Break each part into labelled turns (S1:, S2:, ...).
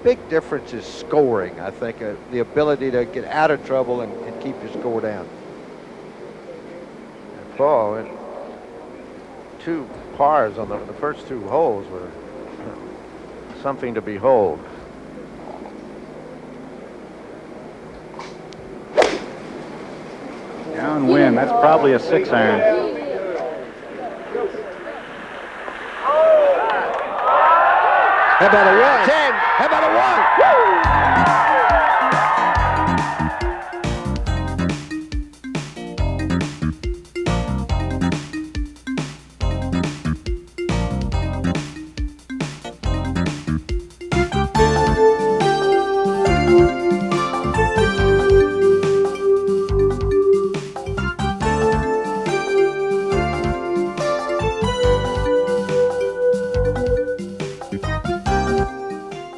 S1: big difference is scoring, I think, the ability to get out of trouble and keep your score down.
S2: Paul, and 2 pars on the first 2 holes were something to behold.
S3: Downwind, that's probably a 6-iron.
S1: How about a 1? 10. How about a 1? Woo!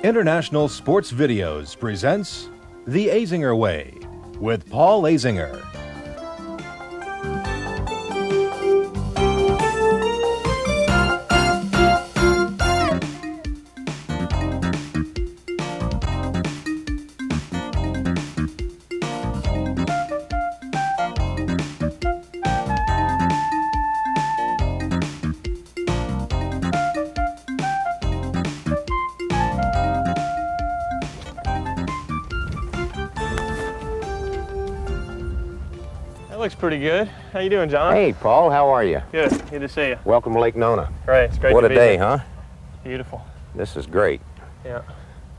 S4: International Sports Videos presents The Azinger Way with Paul Azinger.
S5: Looks pretty good. How you doing, John?
S6: Hey, Paul, how are you?
S5: Good. Good to see you.
S6: Welcome to Lake Nona.
S5: Great. It's great
S6: What
S5: to
S6: a
S5: be
S6: day,
S5: here.
S6: huh?
S5: Beautiful.
S6: This is great.
S5: Yeah.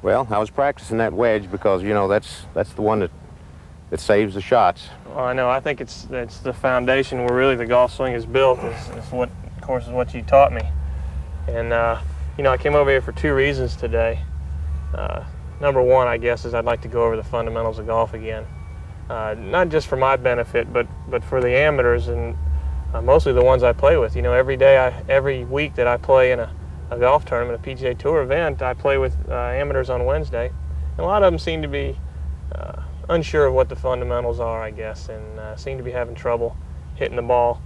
S6: Well, I was practicing that wedge because, you know, that's the one that saves the shots.
S5: Well, I know. I think it's the foundation where really the golf swing is built. Is what, of course, is what you taught me. And you know, I came over here for 2 reasons today. Number one, I guess, is I'd like to go over the fundamentals of golf again. Not just for my benefit, but for the amateurs and mostly the ones I play with. You know, every week that I play in a golf tournament, a PGA Tour event, I play with amateurs on Wednesday. And a lot of them seem to be unsure of what the fundamentals are, I guess, and seem to be having trouble hitting the ball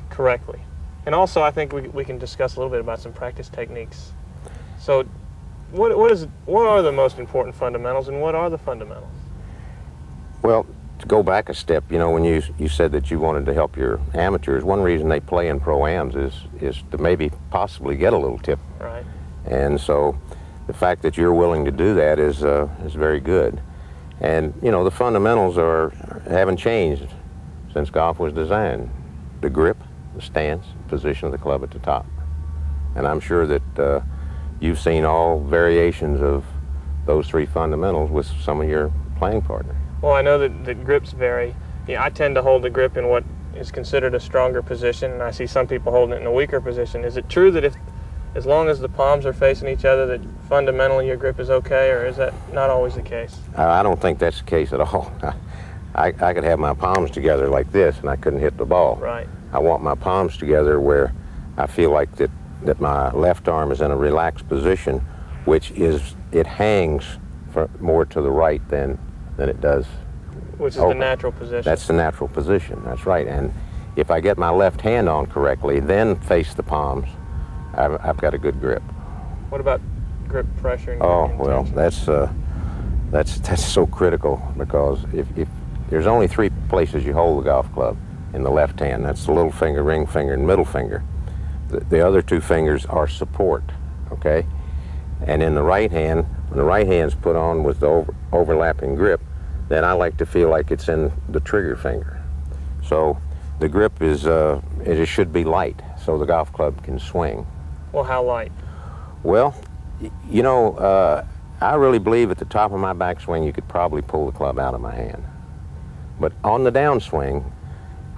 S5: correctly. And also, I think we can discuss a little bit about some practice techniques. So, what are the most important fundamentals, and what are the fundamentals?
S6: Well, to go back a step, you know, when you said that you wanted to help your amateurs, one reason they play in pro-ams is to maybe possibly get a little tip.
S5: Right.
S6: And so the fact that you're willing to do that is very good. And, you know, the fundamentals haven't changed since golf was designed. The grip, the stance, position of the club at the top. And I'm sure that you've seen all variations of those 3 fundamentals with some of your playing partners.
S5: Well, I know that grips vary. Yeah, I tend to hold the grip in what is considered a stronger position, and I see some people holding it in a weaker position. Is it true that as long as the palms are facing each other, that fundamentally your grip is okay, or is that not always the case?
S6: I don't think that's the case at all. I could have my palms together like this, and I couldn't hit the ball.
S5: Right.
S6: I want my palms together where I feel like that my left arm is in a relaxed position, which it hangs more to the right than it does.
S5: Which is
S6: open.
S5: the natural position.
S6: That's the natural position, that's right. And if I get my left hand on correctly, then face the palms, I've got a good grip.
S5: What about grip pressure and
S6: Oh,
S5: grip
S6: well,
S5: intention?
S6: that's so critical, because if there's only 3 places you hold the golf club in the left hand. That's the little finger, ring finger, and middle finger. The other 2 fingers are support, okay? And in the right hand, when the right hand's put on with the overlapping grip, then I like to feel like it's in the trigger finger. So the grip it should be light, so the golf club can swing.
S5: Well, how light?
S6: Well, you know, I really believe at the top of my backswing you could probably pull the club out of my hand. But on the downswing,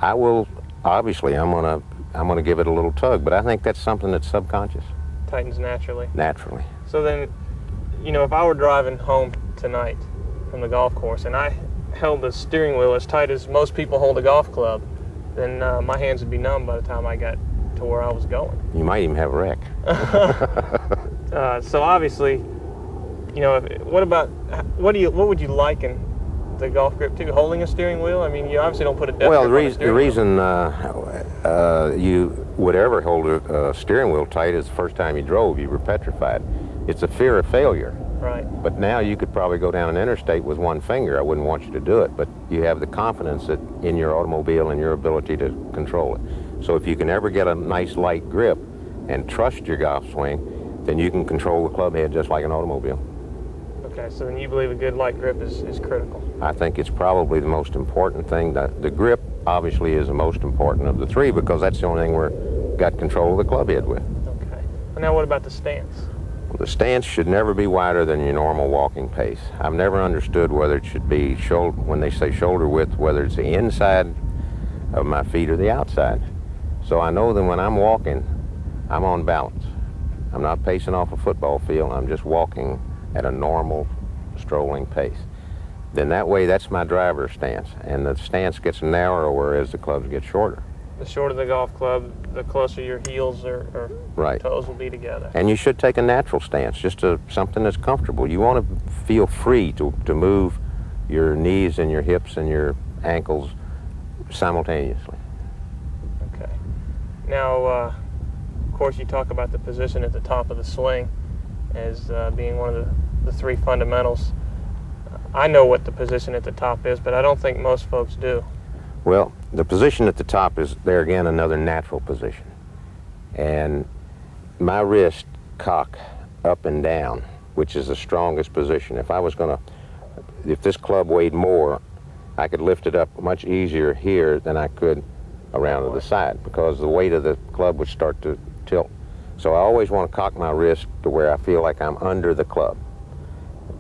S6: I will, obviously I'm gonna give it a little tug, but I think that's something that's subconscious.
S5: Tightens naturally.
S6: Naturally.
S5: So then, you know, if I were driving home tonight from the golf course and I held the steering wheel as tight as most people hold a golf club, then my hands would be numb by the time I got to where I was going.
S6: You might even have a wreck.
S5: So obviously, you know, what would you liken the golf grip to? Holding a steering wheel? I mean, you obviously don't put a death grip on a steering wheel.
S6: The reason you would ever hold a steering wheel tight is the first time you drove, you were petrified. It's a fear of failure.
S5: Right.
S6: But now you could probably go down an interstate with one finger. I wouldn't want you to do it, but you have the confidence that in your automobile and your ability to control it. So if you can ever get a nice light grip and trust your golf swing, then you can control the club head just like an automobile.
S5: Okay, so then you believe a good light grip is critical.
S6: I think it's probably the most important thing. The grip obviously is the most important of the three because that's the only thing we've got control of the club head with.
S5: Okay. Well, now what about the stance?
S6: The stance should never be wider than your normal walking pace. I've never understood whether it should be shoulder, when they say shoulder width, whether it's the inside of my feet or the outside. So I know that when I'm walking, I'm on balance. I'm not pacing off a football field. I'm just walking at a normal strolling pace. Then that way, that's my driver's stance. And the stance gets narrower as the clubs get shorter.
S5: The shorter the golf club, the closer your heels or
S6: Right.
S5: toes will be together.
S6: And you should take a natural stance, just something that's comfortable. You want to feel free to move your knees and your hips and your ankles simultaneously.
S5: Okay. Now, of course, you talk about the position at the top of the swing as being one of the three fundamentals. I know what the position at the top is, but I don't think most folks do.
S6: Well, the position at the top is, there again, another natural position. And my wrist cock up and down, which is the strongest position. If this club weighed more, I could lift it up much easier here than I could around to the side because the weight of the club would start to tilt. So I always want to cock my wrist to where I feel like I'm under the club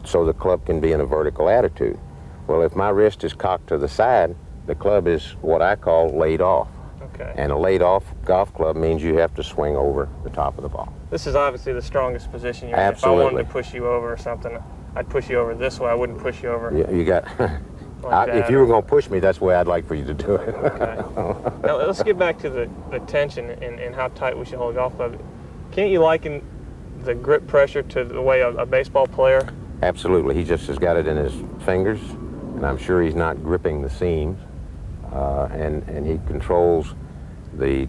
S6: so the club can be in a vertical attitude. Well, if my wrist is cocked to the side, the club is what I call laid off.
S5: Okay.
S6: And a laid off golf club means you have to swing over the top of the ball.
S5: This is obviously the strongest position you're in.
S6: Absolutely.
S5: If I wanted to push you over or something, I'd push you over this way. I wouldn't push you over
S6: You got,
S5: like that.
S6: if you were going to push me, that's the way I'd like for you to do it.
S5: Okay. Now let's get back to the tension and how tight we should hold a golf club. Can't you liken the grip pressure to the way a baseball player?
S6: Absolutely. He just has got it in his fingers, and I'm sure he's not gripping the seams. And he controls the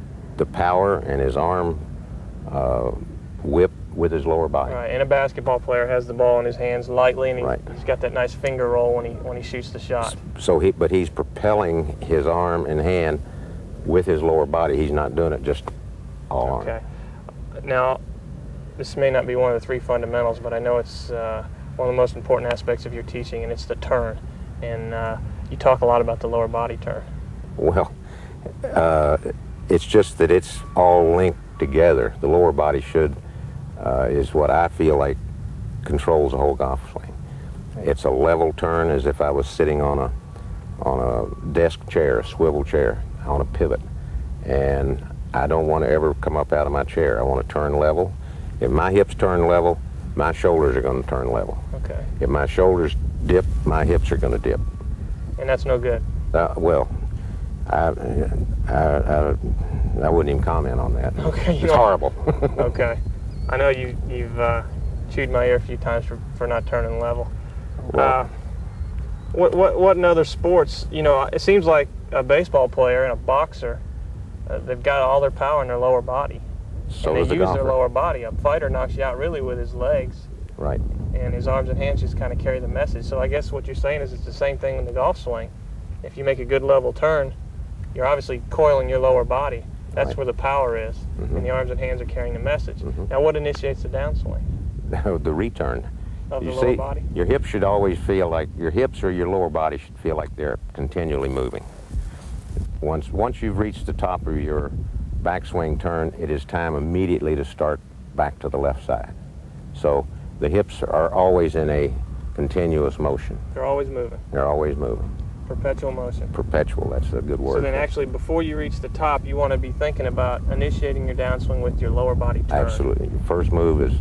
S6: power and his arm whip with his lower body.
S5: Right, and a basketball player has the ball in his hands lightly, and
S6: Right.
S5: he's got that nice finger roll when he shoots the shot.
S6: So but he's propelling his arm and hand with his lower body. He's not doing it just all arm.
S5: Okay. Now, this may not be one of the three fundamentals, but I know it's one of the most important aspects of your teaching, and it's the turn. And you talk a lot about the lower body turn.
S6: Well, it's just that it's all linked together. The lower body is what I feel like controls the whole golf swing. It's a level turn as if I was sitting on a desk chair, a swivel chair, on a pivot. And I don't want to ever come up out of my chair. I want to turn level. If my hips turn level, my shoulders are going to turn level.
S5: Okay.
S6: If my shoulders dip, my hips are going to dip.
S5: And that's no good.
S6: Well, I wouldn't even comment on that.
S5: Okay.
S6: It's horrible.
S5: Okay. I know you've chewed my ear a few times for not turning level.
S6: Well,
S5: What in other sports, it seems like a baseball player and a boxer, they've got all their power in their lower body.
S6: so
S5: And
S6: does
S5: they
S6: the
S5: use
S6: golfer.
S5: their lower body. A fighter knocks you out really with his legs,
S6: Right.
S5: and his arms and hands just kind of carry the message. So I guess what you're saying is it's the same thing in the golf swing. If you make a good level turn, you're obviously coiling your lower body. That's
S6: Right.
S5: where the power is, and the arms and hands are carrying the message. Now, what initiates the downswing
S6: The return.
S5: of
S6: You
S5: the lower
S6: see,
S5: body?
S6: your hips should always feel like, your hips or your lower body should feel like they're continually moving. Once you've reached the top of your backswing turn, it is time immediately to start back to the left side. So the hips are always in a continuous motion.
S5: They're always moving,
S6: They're always moving.
S5: perpetual motion.
S6: Perpetual, that's a good word.
S5: So then actually before you reach the top, you want to be thinking about initiating your downswing with your lower body turn.
S6: Absolutely. Your first move is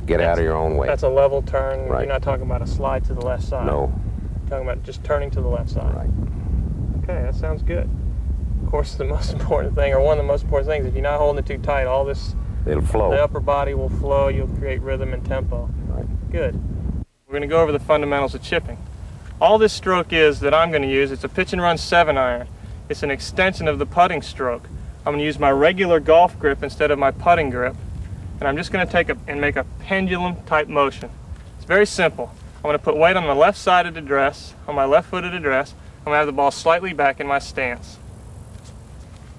S6: get out of your own way.
S5: That's a level turn.
S6: Right.
S5: You're not talking about a slide to the left side.
S6: No.
S5: You're talking about just turning to the left side.
S6: Right.
S5: Okay, that sounds good. Of course, the most important thing, or one of the most important things, if you're not holding it too tight, all this,
S6: It'll flow.
S5: the upper body will flow, you'll create rhythm and tempo.
S6: Right.
S5: Good. We're going to go over the fundamentals of chipping. All this stroke is that I'm going to use, it's a pitch and run 7-iron. It's an extension of the putting stroke. I'm going to use my regular golf grip instead of my putting grip. And I'm just going to take and make a pendulum type motion. It's very simple. I'm going to put weight on the left side of the dress, on my left foot of the dress. I'm going to have the ball slightly back in my stance.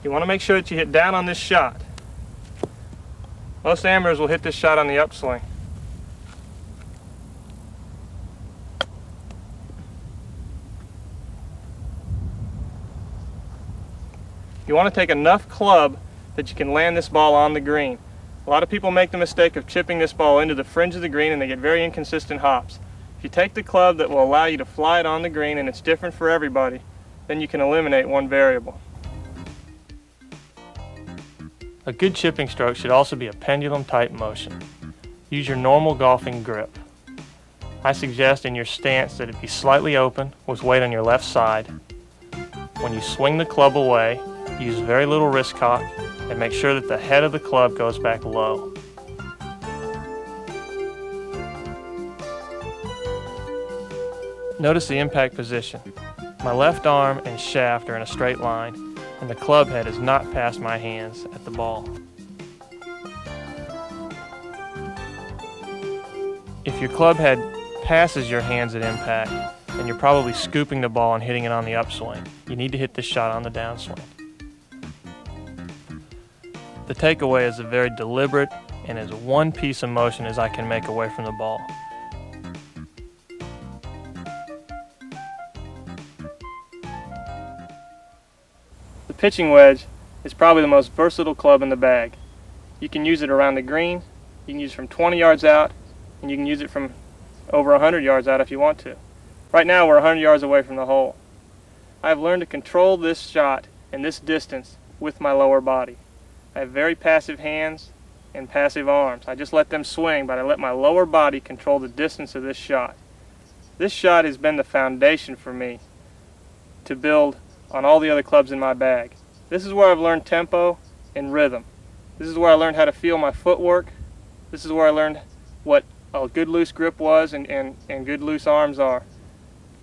S5: You want to make sure that you hit down on this shot. Most amateurs will hit this shot on the upswing. You want to take enough club that you can land this ball on the green. A lot of people make the mistake of chipping this ball into the fringe of the green and they get very inconsistent hops. If you take the club that will allow you to fly it on the green and it's different for everybody, then you can eliminate one variable. A good chipping stroke should also be a pendulum type motion. Use your normal golfing grip. I suggest in your stance that it be slightly open with weight on your left side. When you swing the club away, use very little wrist cock and make sure that the head of the club goes back low. Notice the impact position. My left arm and shaft are in a straight line, and the club head is not past my hands at the ball. If your club head passes your hands at impact, then you're probably scooping the ball and hitting it on the upswing. You need to hit this shot on the downswing. The takeaway is a very deliberate and as one piece of motion as I can make away from the ball. The pitching wedge is probably the most versatile club in the bag. You can use it around the green, you can use it from 20 yards out, and you can use it from over 100 yards out if you want to. Right now we're 100 yards away from the hole. I've learned to control this shot and this distance with my lower body. I have very passive hands and passive arms. I just let them swing, but I let my lower body control the distance of this shot. This shot has been the foundation for me to build on all the other clubs in my bag. This is where I've learned tempo and rhythm. This is where I learned how to feel my footwork. This is where I learned what a good loose grip was and good loose arms are.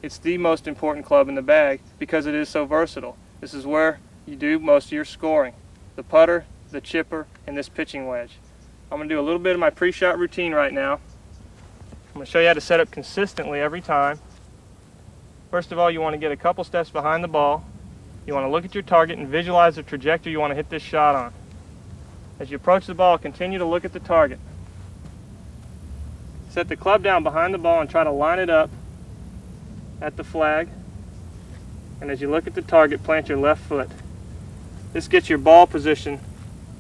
S5: It's the most important club in the bag because it is so versatile. This is where you do most of your scoring. The putter, the chipper, and this pitching wedge. I'm going to do a little bit of my pre-shot routine right now. I'm going to show you how to set up consistently every time. First of all, you want to get a couple steps behind the ball. You want to look at your target and visualize the trajectory you want to hit this shot on. As you approach the ball, continue to look at the target. Set the club down behind the ball and try to line it up at the flag. And as you look at the target, plant your left foot. This gets your ball position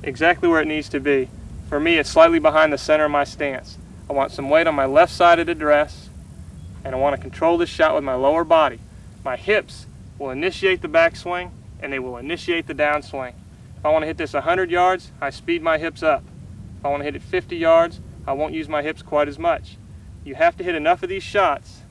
S5: exactly where it needs to be. For me, it's slightly behind the center of my stance. I want some weight on my left side of the dress, and I want to control this shot with my lower body. My hips will initiate the backswing, and they will initiate the downswing. If I want to hit this 100 yards, I speed my hips up. If I want to hit it 50 yards, I won't use my hips quite as much. You have to hit enough of these shots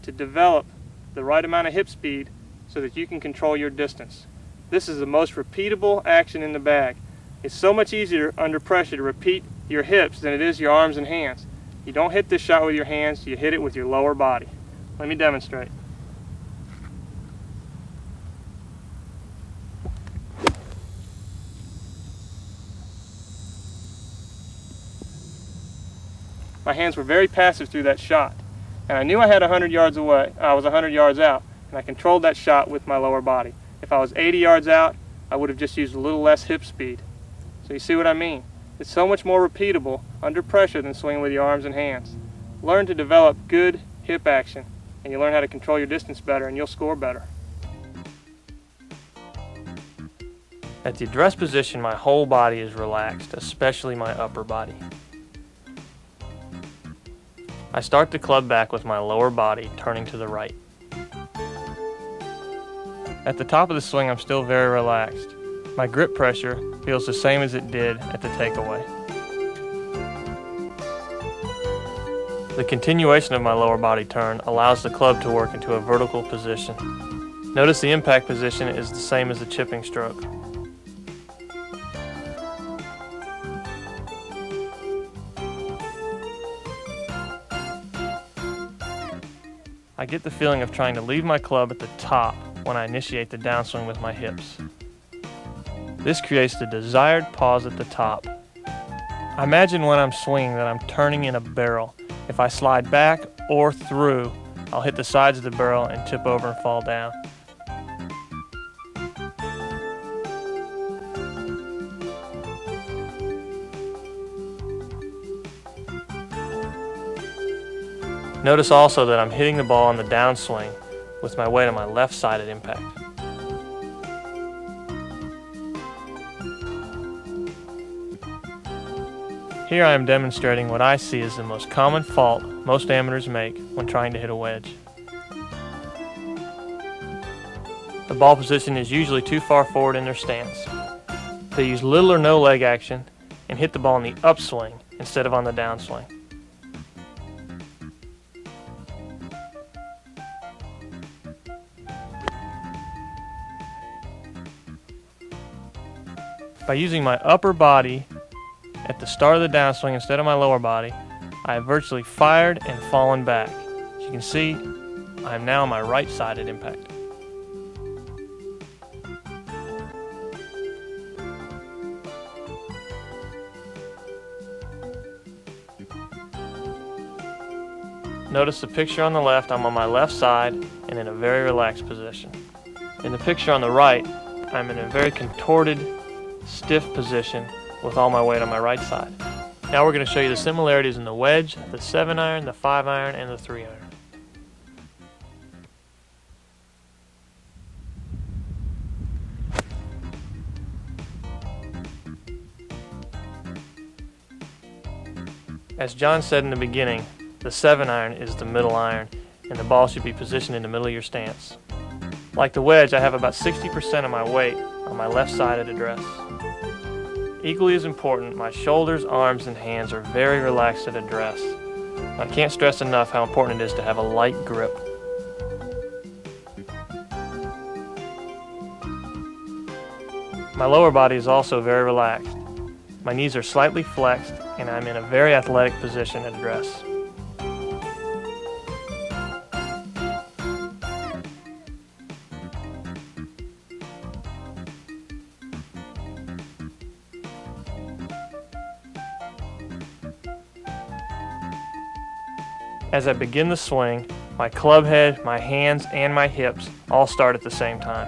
S5: to develop the right amount of hip speed so that you can control your distance. This is the most repeatable action in the bag. It's so much easier under pressure to repeat your hips than it is your arms and hands. You don't hit this shot with your hands, you hit it with your lower body. Let me demonstrate. My hands were very passive through that shot. And I knew I had 100 yards away, I was 100 yards out, and I controlled that shot with my lower body. If I was 80 yards out, I would have just used a little less hip speed. So you see what I mean? It's so much more repeatable under pressure than swinging with your arms and hands. Learn to develop good hip action, and you learn how to control your distance better, and you'll score better. At the address position, my whole body is relaxed, especially my upper body. I start the club back with my lower body turning to the right. At the top of the swing, I'm still very relaxed. My grip pressure feels the same as it did at the takeaway. The continuation of my lower body turn allows the club to work into a vertical position. Notice the impact position is the same as the chipping stroke. I get the feeling of trying to leave my club at the top when I initiate the downswing with my hips. This creates the desired pause at the top. I imagine when I'm swinging that I'm turning in a barrel If I slide back or through, I'll hit the sides of the barrel and tip over and fall down. Notice also that I'm hitting the ball on the downswing with my weight on my left side at impact. Here I am demonstrating what I see as the most common fault most amateurs make when trying to hit a wedge. The ball position is usually too far forward in their stance. They use little or no leg action and hit the ball in the upswing instead of on the downswing. By using my upper body at the start of the downswing instead of my lower body, I have virtually fired and fallen back. As you can see, I am now on my right side at impact. Notice the picture on the left, I'm on my left side and in a very relaxed position. In the picture on the right, I'm in a very contorted, stiff position with all my weight on my right side. Now we're going to show you the similarities in the wedge, the 7-iron, the 5-iron, and the 3-iron. As John said in the beginning, the 7-iron is the middle iron, and the ball should be positioned in the middle of your stance. Like the wedge, I have about 60% of my weight on my left side at address. Equally as important, my shoulders, arms, and hands are very relaxed at address. I can't stress enough how important it is to have a light grip. My lower body is also very relaxed. My knees are slightly flexed, and I'm in a very athletic position at address. As I begin the swing, my club head, my hands, and my hips all start at the same time.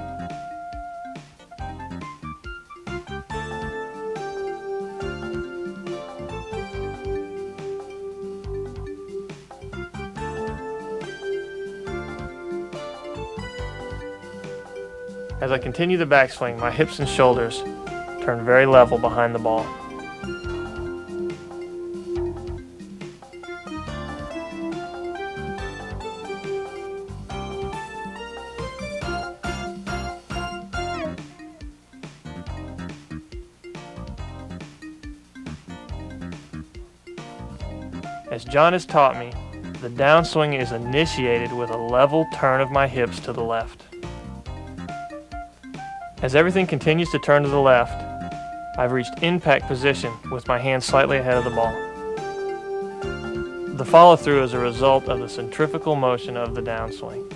S5: As I continue the backswing, my hips and shoulders turn very level behind the ball. As John has taught me, the downswing is initiated with a level turn of my hips to the left. As everything continues to turn to the left, I've reached impact position with my hands slightly ahead of the ball. The follow-through is a result of the centrifugal motion of the downswing.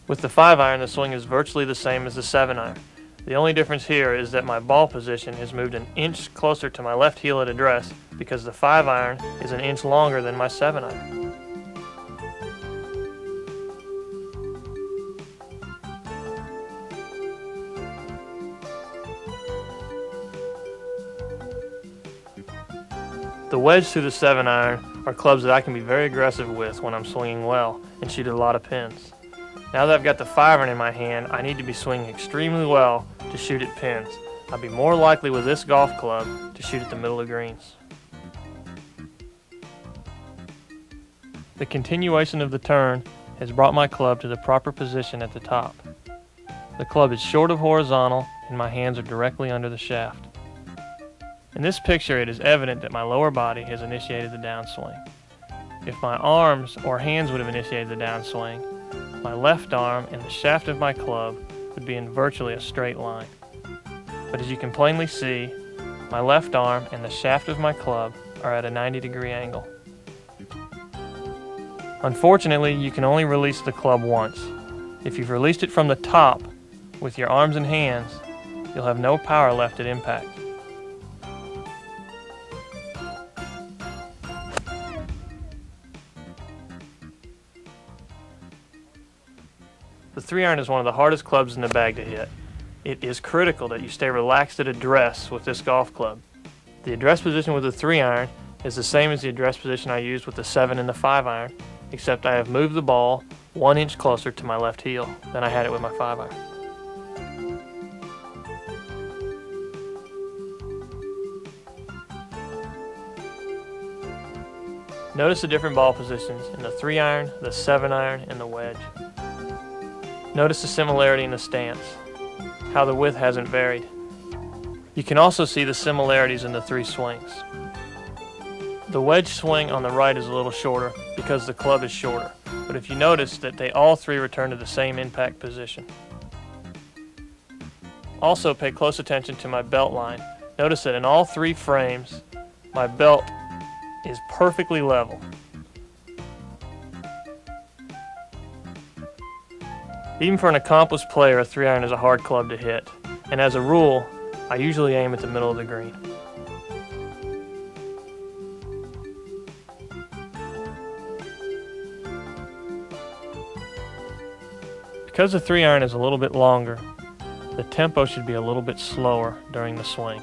S5: With the 5-iron, the swing is virtually the same as the 7-iron. The only difference here is that my ball position has moved an inch closer to my left heel at address because the 5-iron is an inch longer than my 7-iron. The wedge through the 7-iron are clubs that I can be very aggressive with when I'm swinging well and shoot a lot of pins. Now that I've got the 5-iron in my hand, I need to be swinging extremely well to shoot at pins. I'll be more likely with this golf club to shoot at the middle of greens. The continuation of the turn has brought my club to the proper position at the top. The club is short of horizontal and my hands are directly under the shaft. In this picture, it is evident that my lower body has initiated the downswing. If my arms or hands would have initiated the downswing, my left arm and the shaft of my club would be in virtually a straight line. But as you can plainly see, my left arm and the shaft of my club are at a 90-degree angle. Unfortunately, you can only release the club once. If you've released it from the top with your arms and hands, you'll have no power left at impact. The 3-iron is one of the hardest clubs in the bag to hit. It is critical that you stay relaxed at address with this golf club. The address position with the 3-iron is the same as the address position I used with the 7 and the 5-iron, except I have moved the ball 1 inch closer to my left heel than I had it with my 5-iron. Notice the different ball positions in the 3-iron, the 7-iron, and the wedge. Notice the similarity in the stance, how the width hasn't varied. You can also see the similarities in the 3 swings. The wedge swing on the right is a little shorter because the club is shorter, but if you notice that they all 3 return to the same impact position. Also pay close attention to my belt line. Notice that in all 3 frames, my belt is perfectly level. Even for an accomplished player, a 3-iron is a hard club to hit, and as a rule, I usually aim at the middle of the green. Because the 3-iron is a little bit longer, the tempo should be a little bit slower during the swing.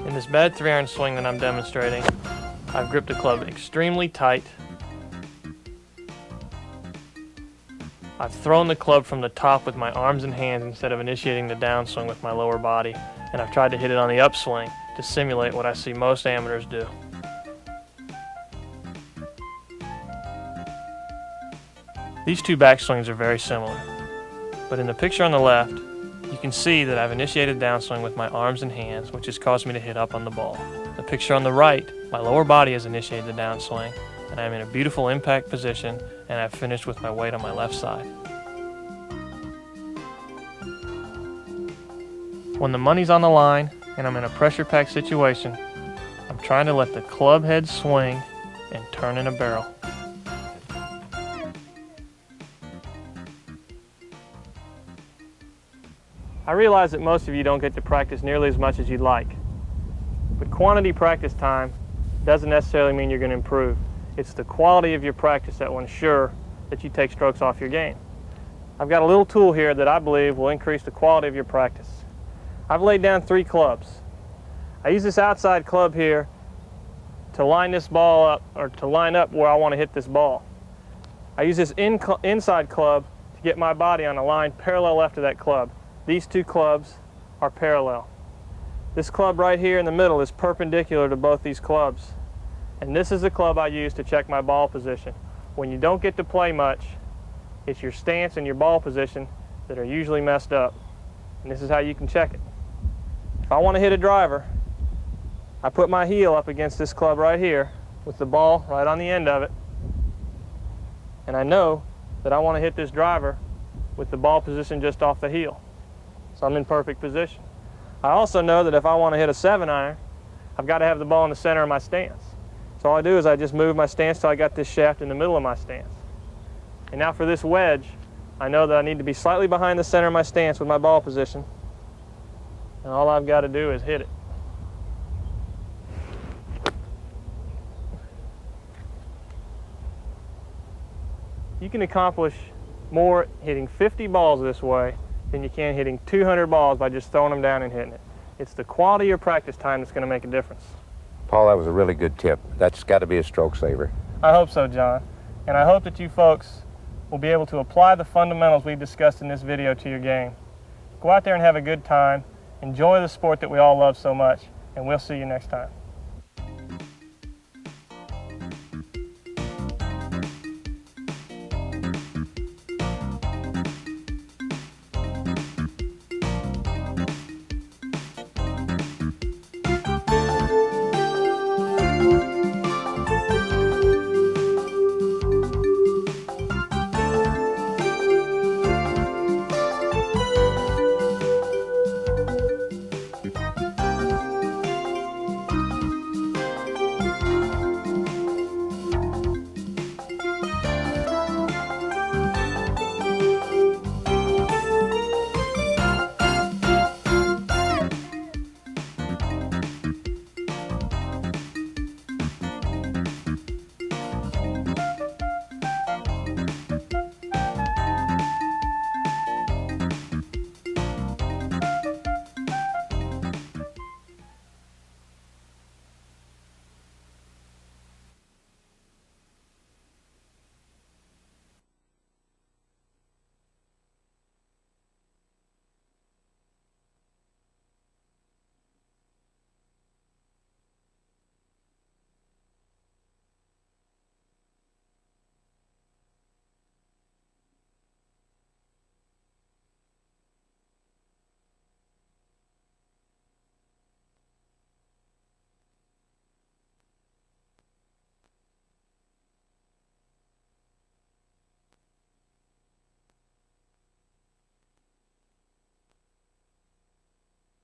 S5: In this bad 3-iron swing that I'm demonstrating, I've gripped the club extremely tight. I've thrown the club from the top with my arms and hands instead of initiating the downswing with my lower body, and I've tried to hit it on the upswing to simulate what I see most amateurs do. These 2 backswings are very similar, but in the picture on the left, you can see that I've initiated downswing with my arms and hands, which has caused me to hit up on the ball. The picture on the right, my lower body has initiated the downswing, and I'm in a beautiful impact position, and I've finished with my weight on my left side. When the money's on the line, and I'm in a pressure-packed situation, I'm trying to let the club head swing and turn in a barrel. I realize that most of you don't get to practice nearly as much as you'd like, but quantity practice time doesn't necessarily mean you're going to improve. It's the quality of your practice that will ensure that you take strokes off your game. I've got a little tool here that I believe will increase the quality of your practice. I've laid down 3 clubs. I use this outside club here to line this ball up, or to line up where I want to hit this ball. I use this inside club to get my body on a line parallel left of that club. These 2 clubs are parallel. This club right here in the middle is perpendicular to both these clubs. And this is the club I use to check my ball position. When you don't get to play much, it's your stance and your ball position that are usually messed up. And this is how you can check it. If I want to hit a driver, I put my heel up against this club right here with the ball right on the end of it. And I know that I want to hit this driver with the ball position just off the heel. So I'm in perfect position. I also know that if I want to hit a 7-iron, I've got to have the ball in the center of my stance. So all I do is I just move my stance till I got this shaft in the middle of my stance. And now for this wedge, I know that I need to be slightly behind the center of my stance with my ball position. And all I've got to do is hit it. You can accomplish more hitting 50 balls this way than you can hitting 200 balls by just throwing them down and hitting it. It's the quality of your practice time that's going to make a difference.
S6: Paul, that was a really good tip. That's got to be a stroke saver.
S5: I hope so, John. And I hope that you folks will be able to apply the fundamentals we've discussed in this video to your game. Go out there and have a good time. Enjoy the sport that we all love so much, and we'll see you next time.